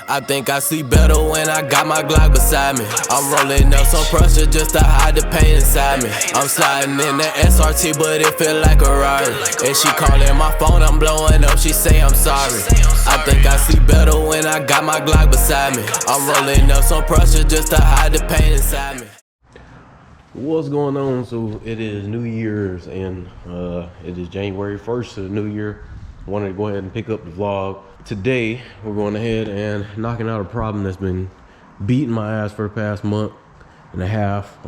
I think I see better when I got my Glock beside me. I'm rolling up some pressure just to hide the pain inside me. I'm sliding in the SRT, but it feel like a Rari. And she calling my phone, I'm blowing up, she say I'm sorry. I think I see better when I got my Glock beside me. I'm rolling up some pressure just to hide the pain inside me. What's going on? So it is New Year's and it is January 1st of the new year. I wanted to go ahead and pick up the vlog. Today we're going ahead and knocking out a problem that's been beating my ass for the past month and a half.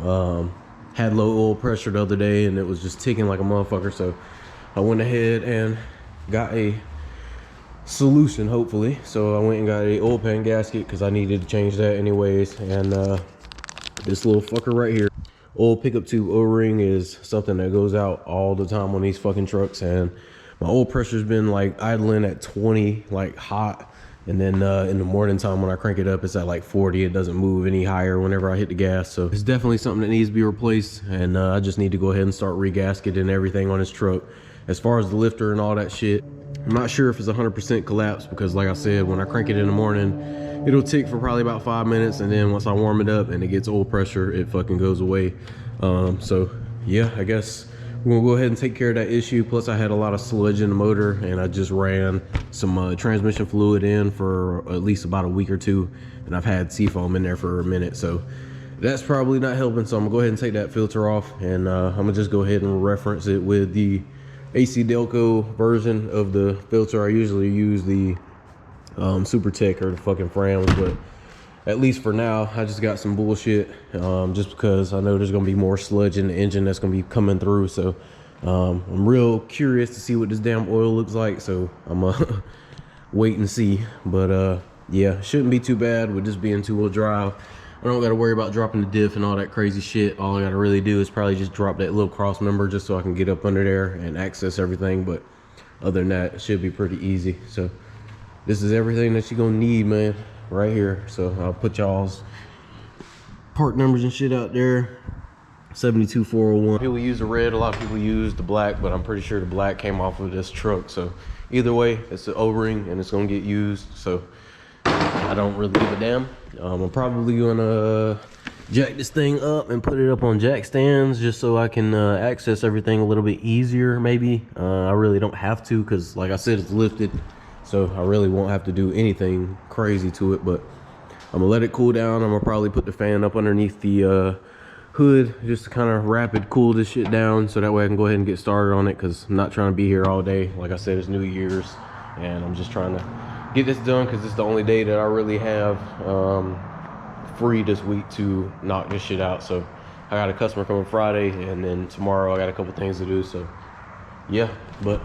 Had low oil pressure the other day and it was just ticking like a motherfucker, so I went ahead and got a solution, hopefully. So I went and got a oil pan gasket because I needed to change that anyways, and this little fucker right here, oil pickup tube O-ring, is something that goes out all the time on these fucking trucks, and my oil pressure's been like idling at 20, like hot, and then in the morning time when I crank it up it's at like 40. It doesn't move any higher whenever I hit the gas, so it's definitely something that needs to be replaced, and I just need to go ahead and start regasketing everything on this truck. As far as the lifter and all that shit, I'm not sure if it's 100% collapsed, because like I said, when I crank it in the morning it'll tick for probably about 5 minutes, and then once I warm it up and it gets oil pressure, it fucking goes away. So yeah, I guess we're gonna go ahead and take care of that issue. Plus I had a lot of sludge in the motor, and I just ran some transmission fluid in for at least about a week or two, and I've had seafoam in there for a minute, so that's probably not helping. So I'm gonna go ahead and take that filter off, and I'm gonna just go ahead and reference it with the AC Delco version of the filter. I usually use the Super Tech or the fucking Frams, but at least for now I just got some bullshit, just because I know there's gonna be more sludge in the engine that's gonna be coming through. So I'm real curious to see what this damn oil looks like, so I'm gonna wait and see. But yeah, shouldn't be too bad with this being two-wheel drive. I don't gotta worry about dropping the diff and all that crazy shit. All I gotta really do is probably just drop that little cross member just so I can get up under there and access everything. But other than that, it should be pretty easy. So this is everything that you're gonna need, man, right here. So I'll put y'all's part numbers and shit out there. 72401. People use the red, a lot of people use the black, but I'm pretty sure the black came off of this truck. So either way, it's an O-ring and it's gonna get used, so I don't really give a damn. I'm probably gonna jack this thing up and put it up on jack stands just so I can access everything a little bit easier, maybe. I really don't have to, because like I said, it's lifted, so I really won't have to do anything crazy to it. But I'm gonna let it cool down. I'm gonna probably put the fan up underneath the hood just to kind of rapid cool this shit down, so that way I can go ahead and get started on it, because I'm not trying to be here all day. Like I said, it's New Year's and I'm just trying to get this done because it's the only day that I really have free this week to knock this shit out. So I got a customer coming Friday, and then tomorrow I got a couple things to do. So yeah, but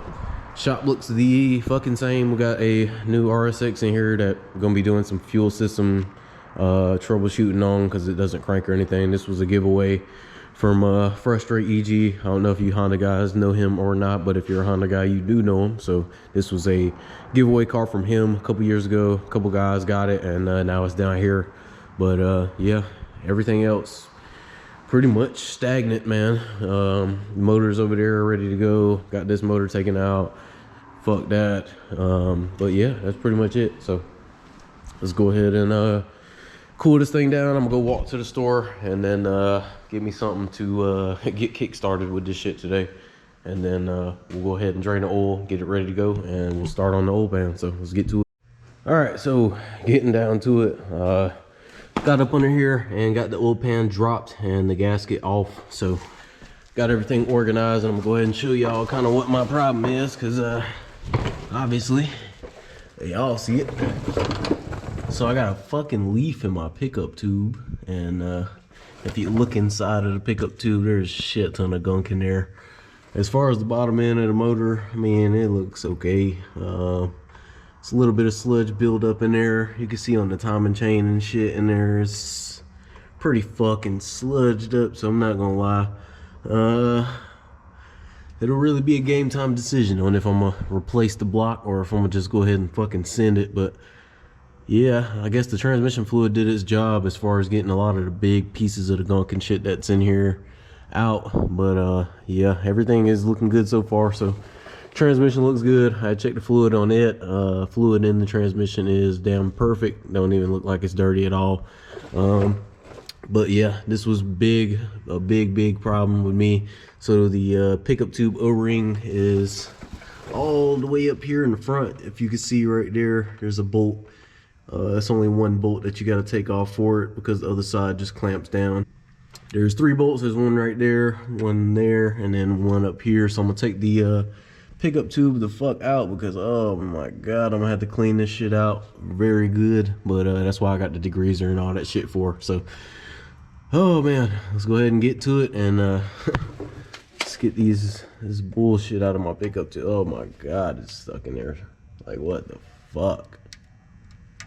shop looks the fucking same. We got a new RSX in here that we're gonna be doing some fuel system troubleshooting on, because it doesn't crank or anything. This was a giveaway from Frustrate EG. I don't know if you Honda guys know him or not, but if you're a Honda guy, you do know him. So this was a giveaway car from him a couple years ago. A couple guys got it, and now it's down here. But yeah, everything else pretty much stagnant, man. Motors over there ready to go. Got this motor taken out. Fuck that. But yeah, that's pretty much it. So let's go ahead and cool this thing down. I'm gonna go walk to the store and then get me something to get kick started with this shit today, and then we'll go ahead and drain the oil, get it ready to go, and we'll start on the oil pan. So let's get to it. All right, so getting down to it, got up under here and got the oil pan dropped and the gasket off. So got everything organized, and I'm gonna go ahead and show y'all kind of what my problem is, because obviously y'all see it. So I got a fucking leaf in my pickup tube, and if you look inside of the pickup tube, there's a shit ton of gunk in there. As far as the bottom end of the motor, I mean, it looks okay. It's a little bit of sludge build up in there. You can see on the timing chain and shit in there, it's pretty fucking sludged up, so I'm not gonna lie. It'll really be a game time decision on if I'm gonna replace the block or if I'm gonna just go ahead and fucking send it. But yeah, I guess the transmission fluid did its job as far as getting a lot of the big pieces of the gunk and shit that's in here out. But yeah, everything is looking good so far. So Transmission looks good. I checked the fluid on it. Fluid in the transmission is damn perfect. Don't even look like it's dirty at all. But yeah, this was a big problem with me. So the pickup tube O-ring is all the way up here in the front. If you can see right there, there's a bolt. That's only one bolt that you got to take off for it because the other side just clamps down. There's 3 bolts. There's one right there, one there, and then one up here. So I'm gonna take the pickup tube the fuck out because oh my god, I'm gonna have to clean this shit out very good. But that's why I got the degreaser and all that shit for. So oh man, let's go ahead and get to it and let's get this bullshit out of my pickup tube. Oh my god, it's stuck in there. Like what the fuck?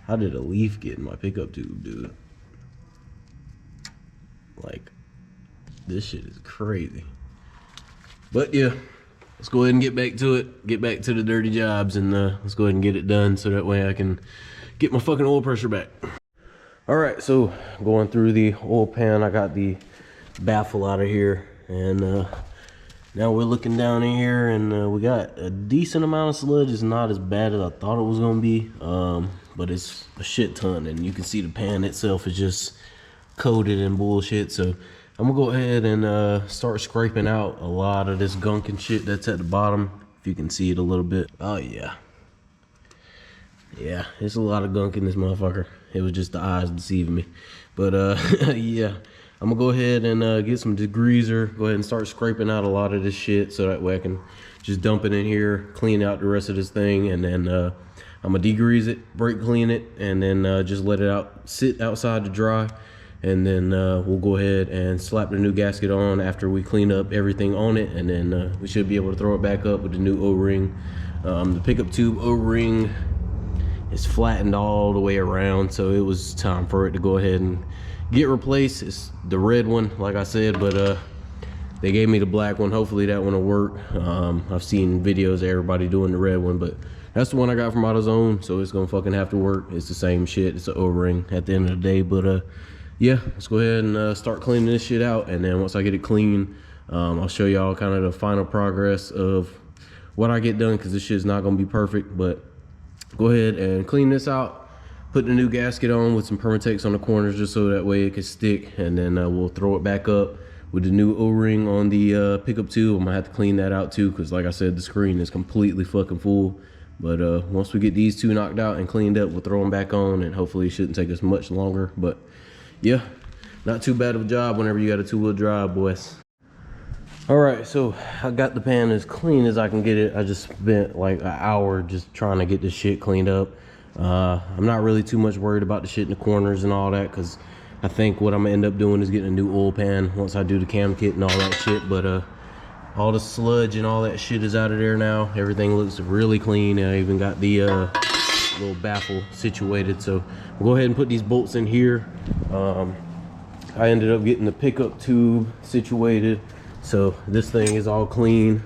How did a leaf get in my pickup tube, dude? Like, this shit is crazy. But yeah, let's go ahead and get back to it. Get back to the dirty jobs and let's go ahead and get it done so that way I can get my fucking oil pressure back. All right, so going through the oil pan, I got the baffle out of here. And now we're looking down in here and we got a decent amount of sludge. It's not as bad as I thought it was gonna be. But it's a shit ton, and you can see the pan itself is just coated in bullshit. So I'm gonna go ahead and start scraping out a lot of this gunk and shit that's at the bottom, if you can see it a little bit. Oh yeah, there's a lot of gunk in this motherfucker. It was just the eyes deceiving me. But yeah, I'm gonna go ahead and get some degreaser, go ahead and start scraping out a lot of this shit so that way I can just dump it in here, clean out the rest of this thing, and then I'm gonna degrease it, brake clean it, and then just let it sit outside to dry. And then we'll go ahead and slap the new gasket on after we clean up everything on it. And then we should be able to throw it back up with the new O-ring. The pickup tube O-ring is flattened all the way around. So it was time for it to go ahead and get replaced. It's the red one, like I said, but they gave me the black one. Hopefully that one will work. I've seen videos of everybody doing the red one, but that's the one I got from AutoZone, so it's gonna fucking have to work. It's the same shit. It's an O-ring at the end of the day. But yeah, let's go ahead and start cleaning this shit out. And then once I get it clean, I'll show y'all kind of the final progress of what I get done, because this shit's not gonna be perfect. But go ahead and clean this out, put the new gasket on with some Permatex on the corners just so that way it can stick, and then we'll throw it back up with the new O-ring on the pickup tube. I'm gonna have to clean that out too, because like I said, the screen is completely fucking full. But once we get these two knocked out and cleaned up, we'll throw them back on, and hopefully it shouldn't take us much longer. But yeah, not too bad of a job whenever you got a 2-wheel drive, boys. All right, so I got the pan as clean as I can get it. I just spent like an hour just trying to get this shit cleaned up. I'm not really too much worried about the shit in the corners and all that, because I think what I'm gonna end up doing is getting a new oil pan once I do the cam kit and all that shit. But all the sludge and all that shit is out of there now. Everything looks really clean. I even got the little baffle situated. So we'll go ahead and put these bolts in here. I ended up getting the pickup tube situated, so this thing is all clean.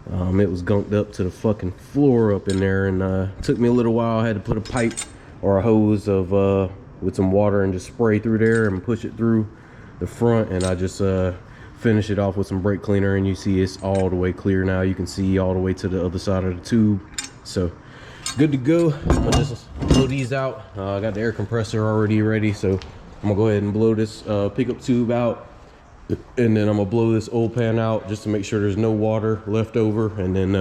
It was gunked up to the fucking floor up in there, and it took me a little while. I had to put a pipe or a hose of with some water and just spray through there and push it through the front, and I just finish it off with some brake cleaner, and you see it's all the way clear now. You can see all the way to the other side of the tube, so good to go. I'll just blow these out. I got the air compressor already ready, so I'm gonna go ahead and blow this pickup tube out, and then I'm gonna blow this oil pan out just to make sure there's no water left over. And then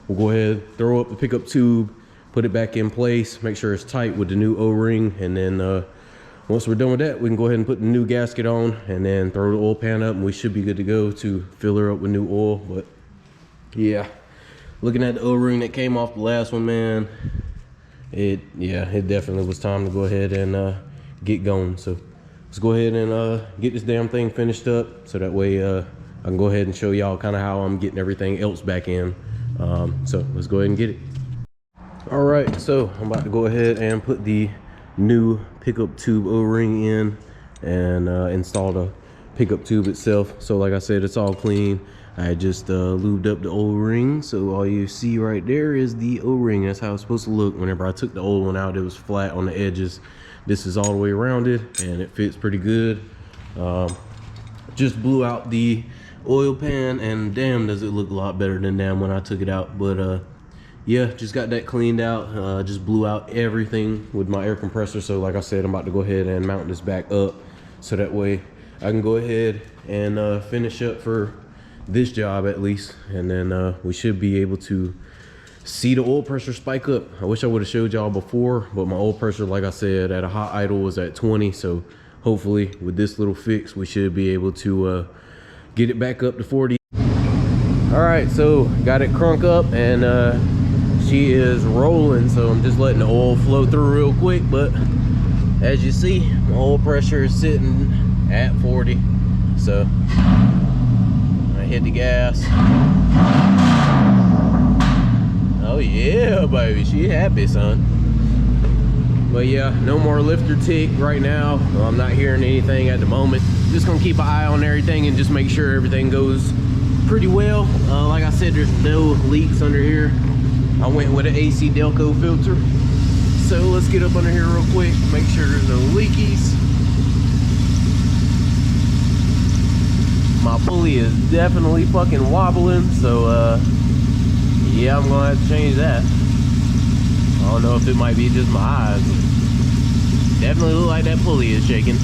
we'll go ahead, throw up the pickup tube, put it back in place, make sure it's tight with the new O-ring, and then once we're done with that, we can go ahead and put the new gasket on and then throw the oil pan up, and we should be good to go to fill her up with new oil. But yeah, looking at the O-ring that came off the last one, man, it definitely was time to go ahead and get going. So let's go ahead and get this damn thing finished up, so that way I can go ahead and show y'all kind of how I'm getting everything else back in. So let's go ahead and get it. All right, so I'm about to go ahead and put the new pickup tube O-ring in and install the pickup tube itself. So like I said, it's all clean. I just lubed up the O-ring, so all you see right there is the O-ring. That's how it's supposed to look. Whenever I took the old one out, it was flat on the edges. This is all the way rounded, and it fits pretty good. Just blew out the oil pan, and damn, does it look a lot better than damn when I took it out. But yeah, just got that cleaned out. Just blew out everything with my air compressor. So like I said, I'm about to go ahead and mount this back up so that way I can go ahead and finish up for this job at least. And then we should be able to see the oil pressure spike up. I wish I would have showed y'all before, but my oil pressure, like I said, at a hot idle was at 20. So hopefully with this little fix, we should be able to get it back up to 40. All right, so got it crunk up and she is rolling. So I'm just letting the oil flow through real quick. But as you see, my oil pressure is sitting at 40. So I hit the gas. Oh yeah, baby, she happy, son. But yeah, no more lifter tick right now. I'm not hearing anything at the moment. Just gonna keep an eye on everything and just make sure everything goes pretty well. Like I said, there's no leaks under here. I went with an AC Delco filter. So let's get up under here real quick, make sure there's no leakies. My pulley is definitely fucking wobbling, so yeah, I'm gonna have to change that. I don't know if it might be just my eyes, but definitely look like that pulley is shaking.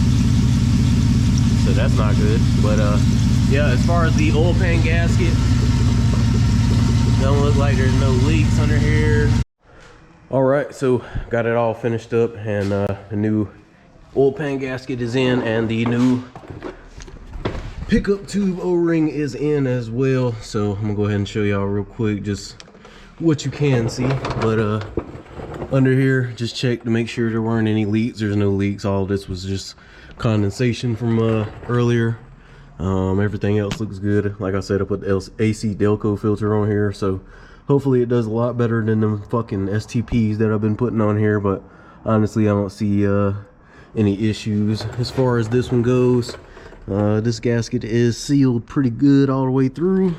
So that's not good. But yeah, as far as the oil pan gasket, don't look like there's no leaks under here. All right, so got it all finished up, and the new oil pan gasket is in, and the new pickup tube O-ring is in as well. So I'm gonna go ahead and show y'all real quick just what you can see. But under here, just check to make sure there weren't any leaks. There's no leaks. All this was just condensation from earlier. Everything else looks good. Like I said, I put the AC Delco filter on here, so hopefully it does a lot better than them fucking STPs that I've been putting on here. But honestly, I don't see any issues as far as this one goes. This gasket is sealed pretty good all the way through,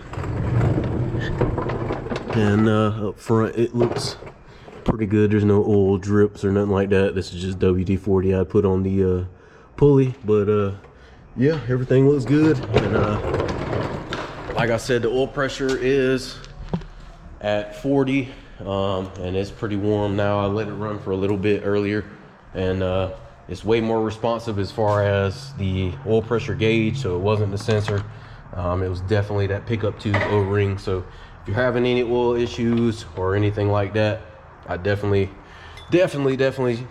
and up front it looks pretty good. There's no oil drips or nothing like that. This is just WD-40 I put on the pulley. But yeah, everything looks good. And like I said, the oil pressure is at 40, and it's pretty warm now. I let it run for a little bit earlier, and it's way more responsive as far as the oil pressure gauge. So it wasn't the sensor, it was definitely that pickup tube O-ring. So if you're having any oil issues or anything like that, I definitely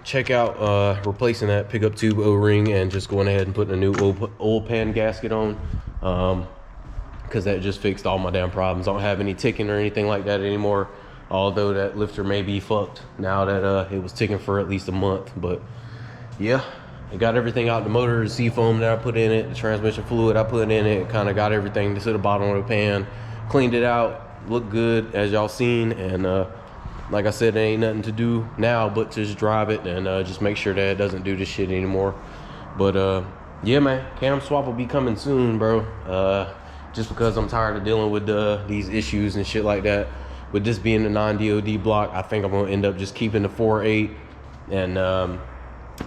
check out replacing that pickup tube O-ring and just going ahead and putting a new oil pan gasket on, because that just fixed all my damn problems. I don't have any ticking or anything like that anymore, although that lifter may be fucked now that it was ticking for at least a month. But yeah, I got everything out the motor, the seafoam that I put in it, the transmission fluid I put in it, kind of got everything to the bottom of the pan, cleaned it out, looked good as y'all seen. And like I said, there ain't nothing to do now but just drive it and just make sure that it doesn't do this shit anymore. But yeah, man, cam swap will be coming soon, bro. Just because I'm tired of dealing with these issues and shit like that. With this being a non-DOD block, I think I'm gonna end up just keeping the 4.8, and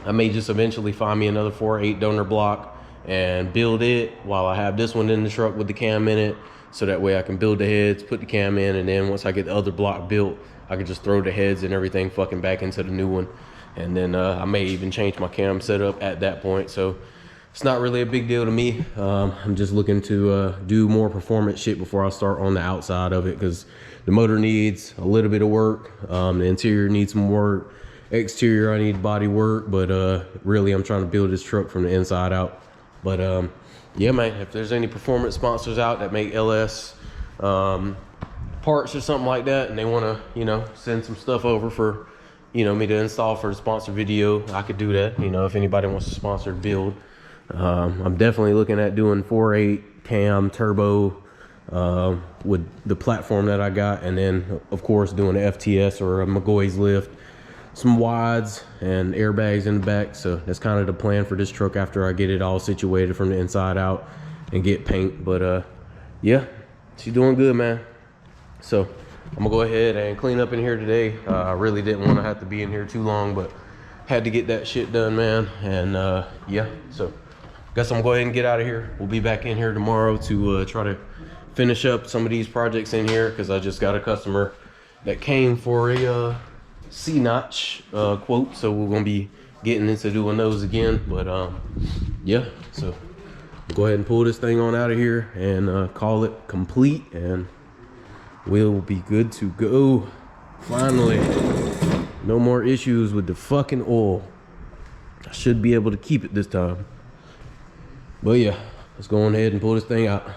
I may just eventually find me another 4.8 donor block and build it while I have this one in the truck with the cam in it, so that way I can build the heads, put the cam in, and then once I get the other block built, I can just throw the heads and everything fucking back into the new one. And then I may even change my cam setup at that point. So it's not really a big deal to me. I'm just looking to do more performance shit before I start on the outside of it, because the motor needs a little bit of work. The interior needs some work. Exterior, I need body work, but really I'm trying to build this truck from the inside out. But yeah, man, if there's any performance sponsors out that make LS parts or something like that, and they want to, you know, send some stuff over for, you know, me to install for the sponsor video, I could do that. You know, if anybody wants to sponsor build, I'm definitely looking at doing 4.8 cam turbo with the platform that I got, and then of course doing an FTS or a McGoy's lift, some wides and airbags in the back. So that's kind of the plan for this truck after I get it all situated from the inside out and get paint. But yeah, she's doing good, man. So I'm gonna go ahead and clean up in here today. I really didn't want to have to be in here too long, but had to get that shit done, man. And yeah, so guess I'm gonna go ahead and get out of here. We'll be back in here tomorrow to try to finish up some of these projects in here, because I just got a customer that came for a C-notch quote, so we're gonna be getting into doing those again. But yeah, so go ahead and pull this thing on out of here and call it complete, and we'll be good to go. Finally, no more issues with the fucking oil. I should be able to keep it this time. But yeah, let's go on ahead and pull this thing out.